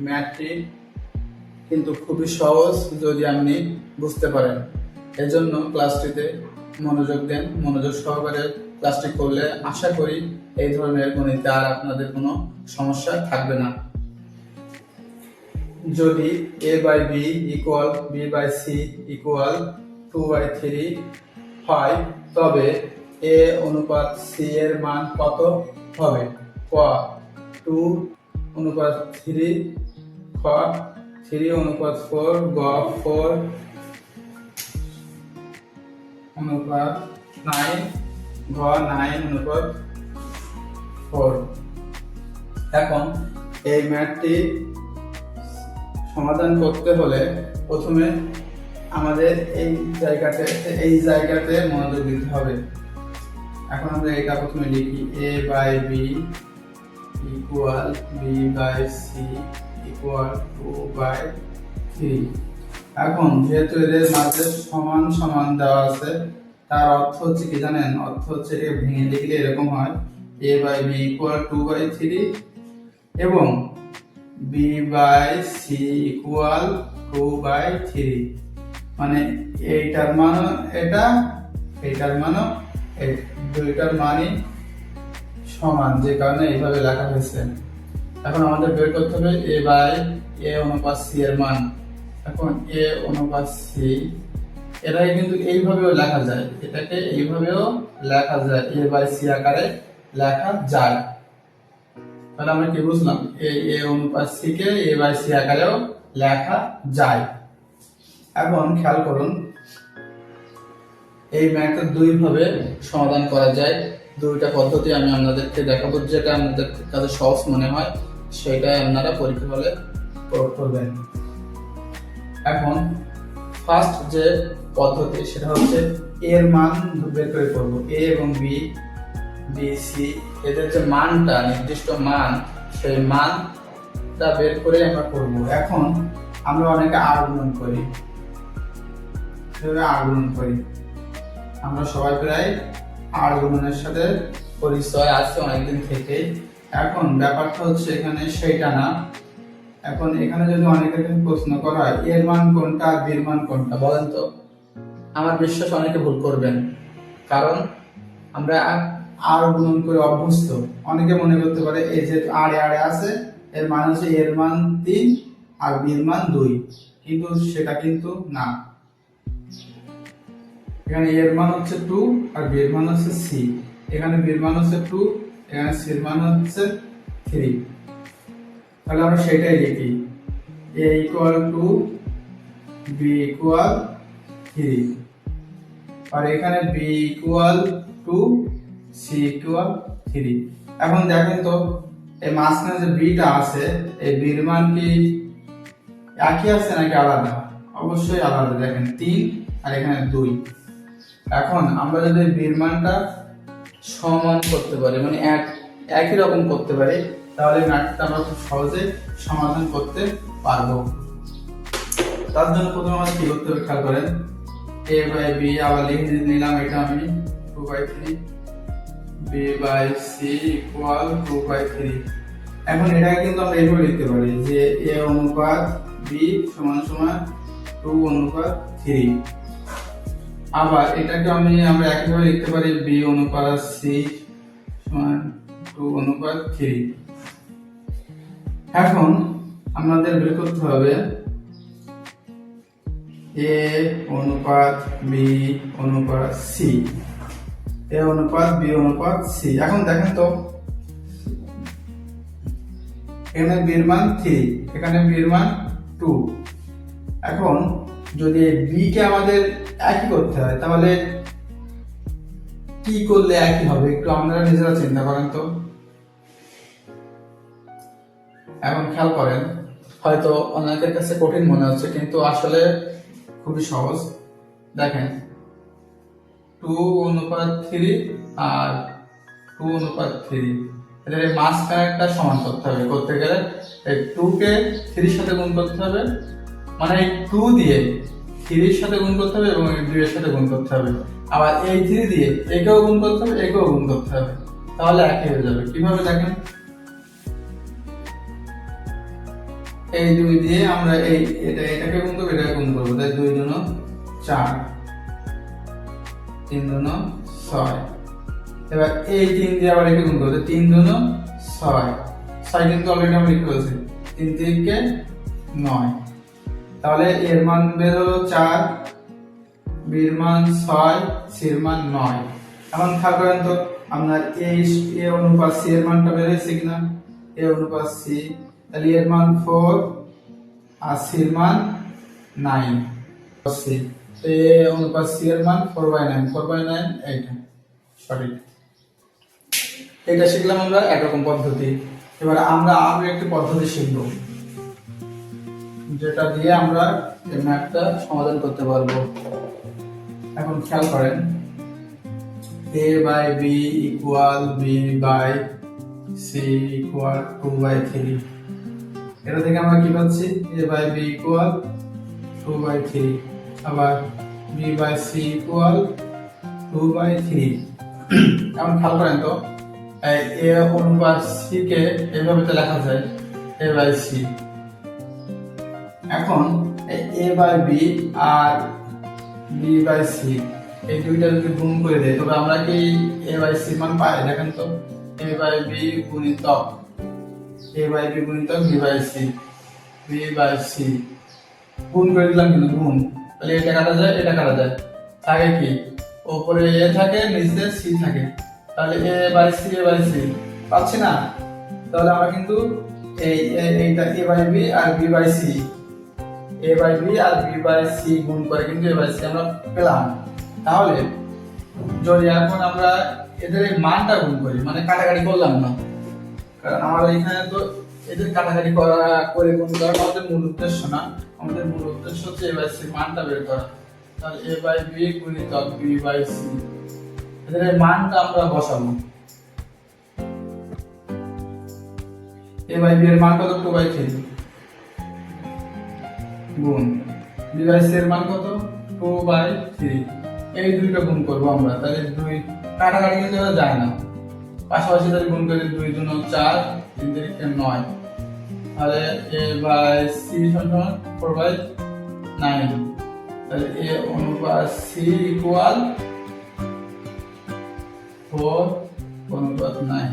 ম্যাথটি কিন্তু খুবই সহজ যদি আপনি বুঝতে পারেন। এজন্য ক্লাসটিতে মনোযোগ দেন, মনোযোগ সহকারে ক্লাসটি করলে আশা করি এই ধরনের গণিতে আর আপনাদের কোনো সমস্যা থাকবে না। যদি a/b ইকুয়াল b/c ইকুয়াল 2/3 হয়, তবে a অনুপাত c এর মান কত হবে? ক 2/3, খ 3/4, গ 4/9, ঘ 9/4। এখন এই ম্যাথটি সমাধান করতে হলে প্রথমে আমাদের এই জায়গাতে মনোযোগ দিতে হবে। এখন আমরা এটা প্রথমে লিখি a/b ইকুয়াল b/c ইকুয়াল 2/3। এখন যেহেতু এদের মাঝে সমান সমান দেওয়া আছে, তার অর্থ হচ্ছে কি জানেন? অর্থ হচ্ছে এটাকে ভেঙে লিখলে এরকম হয় a/b ইকুয়াল 2/3 এবং b/c ইকুয়াল 2/3। মানে এইটার মান এটা, এইটার মান দুইটার মানই সমান, যে কারণে এইভাবে লেখা হয়েছে। এখন আমাদের বের করতে হবে a অনুপাত c এর মান। এখন a অনুপাত c এটাকে কিন্তু এইভাবেও লেখা যায়, এটাকে এইভাবেও লেখা যায়, a/c আকারে লেখা যায়। তাহলে আমরা কি বুঝলাম? a অনুপাত c কে a/c আকারেও লেখা যায়। এখন খেয়াল করুন, এই ম্যাথটা দুই ভাবে সমাধান করা যায়। দুইটা পদ্ধতি আমি আপনাদেরকে দেখাবো, যেটা আপনাদের কাছে সহজ মনে হয় সেটাই আপনারা পরীক্ষা হলে প্রয়োগ করবেন। এখন ফার্স্ট যে পদ্ধতি সেটা হচ্ছে এর মান বের করে করব। a এবং b c এদের যে মানটা, নির্দিষ্ট মান, সেই মানটা বের করে আমরা করব। এখন আমরা অনেকে আগুণন করি, আমরা সবাই প্রায় আগুণনের সাথে পরিচয় আছে অনেকদিন থেকে। এখন ব্যাপারটা হচ্ছে এখানে সেইটা না। এখন এখানে যদি অনেকের প্রশ্ন করা হয় এর মান কোনটা, বির মান কোনটা, বলেন তো? আমার বিশ্বাস অনেকে ভুল করবেন, কারণ আমরা আর গুণন করে অভ্যস্ত। অনেকে মনে করতে পারে এই যে আড়ে আছে, এর মান হচ্ছে এর মান 3 আর বির মান 2, কিন্তু সেটা কিন্তু না। এখানে এর মান হচ্ছে 2 আর বির মান হচ্ছে c। এখানে বির মান হচ্ছে 2, এখানে c এর মান হচ্ছে 3। তাহলে আমরা সেটাই লিখি a ইকুয়াল 2, b ইকুয়াল 3, আর এখানে b ইকুয়াল 2, c ইকুয়াল 3। এখন দেখেন তো এই মাঝখানে যে বিটা আছে, এই বির মান কি একই আছে নাকি আলাদা? অবশ্যই আলাদা। দেখেন 3 আর এখানে 2। এখন আমরা যদি বির মানটা সমান করতে পারি, মানে একই রকম করতে পারি, তাহলে ম্যাথটা আমরা খুব সহজে সমাধান করতে পারবো। তার জন্য প্রথমে আমাদের কি করতে হবে খেয়াল করেন, a/b আবার লিখে নিলাম, এটা আমি 2/3, b/c ইকুয়াল 2/3। এখন এটাকে কিন্তু আমরা এইভাবে লিখতে পারি যে a অনুপাত b সমান সমান 2 অনুপাত 3। আবার এটাকে আমরা একইভাবে লিখতে পারি b অনুপাত c সমান 2 অনুপাত 3। এখন আমাদের বের করতে হবে a অনুপাত b অনুপাত c, a অনুপাত b অনুপাত c। এখন দেখেন তো এখানে b এর মান 3, এখানে b এর মান 2। এখন যদি b কে আমাদের একই করতে হয়, তাহলে কি করলে একই হবে একটু আপনারা নিজেরা চিন্তা করেন তো। এখন খেয়াল করেন, হয়তো অনেকের কাছে কঠিন মনে হচ্ছে, কিন্তু আসলে খুবই সহজ। দেখেন 2/3 আর 2/3, এদের এই মাঝখানেরটা সমান করতে হবে। করতে গেলে এই 2 কে 3 এর সাথে গুণ করতে হবে, মানে এই 2 দিয়ে 3 এর সাথে গুণ করতে হবে এবং এই 2 এর সাথে গুণ করতে হবে। আবার এই 3 দিয়ে একেও গুণ করতে হবে, একেও গুণ করতে হবে, তাহলে একই হয়ে যাবে। কিভাবে দেখেন, এই 2 দিয়ে আমরা এটাকে গুণ করবো, এটাকে গুণ করবো, তাই 2 দুনো 4, 3 দুনো 6। এবার এই 3 দিয়ে আবার একে গুণ করবো, 3 দুনো 6, 6 কিন্তু অলরেডি আমরা লিখে ফেলছি, 3 থেকে 9। তাহলে এর মান বের হলো 4, বির মান 6, সির মান 9। এখন খেয়াল করেন তো আপনার এ অনুপাত সি এর মানটা বের হয়েছে কিনা, এ অনুপাত সি, তাহলে এর মান 4 আর সির মান 9। সি এ অনুপাত সি এর মান 4/9, 4/9 এইটা সঠিক। এটা শিখলাম আমরা একরকম পদ্ধতি। এবার আমরা আরো একটি পদ্ধতি শিখব, যেটা দিয়ে আমরা এই ম্যাথটা সমাধান করতে পারবো। এখন খেয়াল করেন, a by b equal b by c equal 2/3। এটা থেকে আমরা কি পাচ্ছি, a by b equal 2/3, আবার b by c equal 2/3। এখন খেয়াল করেন তো a অনুপাত c কে এভাবে তো লেখা যায় a by c। এখন a by b R b by c এই দুইটা যদি গুণ করে দেয় তবে আমরা কি a by c মান পাই? দেখেন তো a by b গুণিতক a by b গুণিতক b by c, b by c গুণ করে দিলাম, কিন্তু গুণ, তাহলে এটা কাটা যায়, এটা কাটা যায়, থাকে কি উপরে a থাকে নিচে c থাকে, তাহলে a by c পাচ্ছি না। তাহলে আমরা কিন্তু এইটা a by b R b by c, a by b R b by c গুণ করে কিন্তু a by c আমরা পেলাম। তাহলে যদি এখন আমরা এদের এই মানটা গুণ করি, মানে কাটাকাটি করলাম না, কারণ আমাদের এখানে তো এদের কাটাকাটি করে গুণ করা আমাদের মূল উদ্দেশ্য না, আমাদের মূল উদ্দেশ্য হচ্ছে a by c মানটা বের করা। তাহলে a by b গুণিতক b by c, এদের এই মানটা আমরা বসাবো। a by b এর মান কত? 2/3 গুণ b by c এর মান কত? 2/3। এই দুইটা গুণ করবো আমরা, তাহলে 2 কাটাকাটি কিন্তু যায় না, পাশাপাশি তাহলে গুণ করে 2 দুনো 4, 3 থেকে 9, তাহলে a by c সমান 4/9। তাহলে a অনুপাত c ইকুয়াল 4/9।